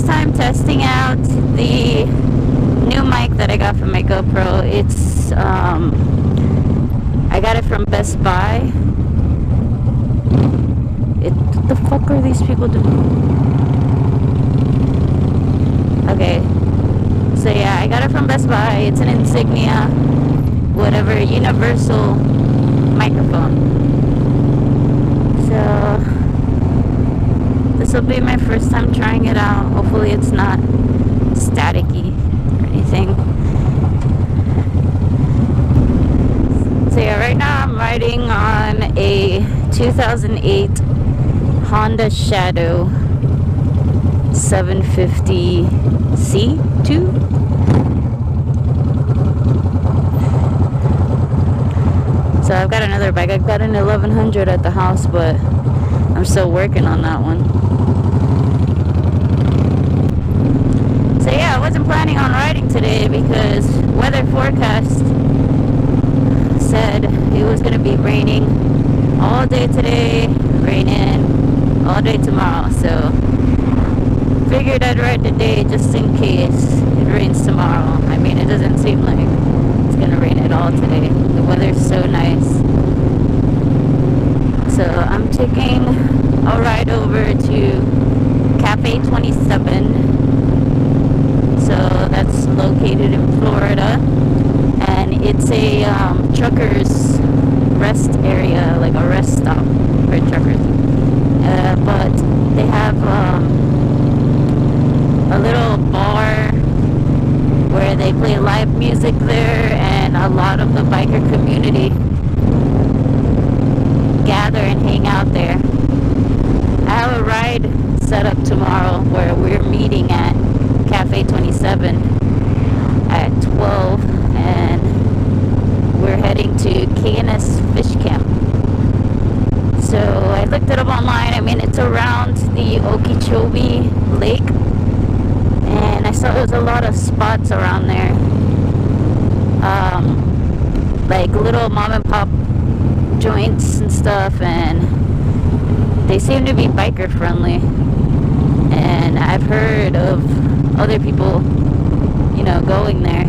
first time testing out the new mic that I got from my GoPro. It's I got it from Best Buy. What the fuck are these people doing? Okay, so yeah, I got it from Best Buy. It's an Insignia, whatever, universal microphone. So this will be my first time trying it out. Hopefully it's not staticky or anything. So yeah, right now I'm riding on a 2008 Honda Shadow 750 C2. So I've got another bike. I've got an 1100 at the house, but I'm still working on that one. So yeah, I wasn't planning on riding today because weather forecast said it was going to be raining all day today, raining all day tomorrow. So figured I'd ride today just in case it rains tomorrow. I mean, it doesn't seem like it's going to rain at all today. The weather's so nice. So I'm taking a ride over to Cafe 27. So that's located in Florida, and it's a truckers rest area, like a rest stop for truckers. But they have a little bar where they play live music there, and a lot of the biker community gather and hang out there. I have a ride set up tomorrow where we're meeting at Cafe 27 at 12, and we're heading to K&S Fish Camp. So I looked it up online. I mean, it's around the Okeechobee Lake, and I saw there was a lot of spots around there, like little mom and pop joints and stuff, and they seem to be biker friendly. And I've heard of other people, you know, going there.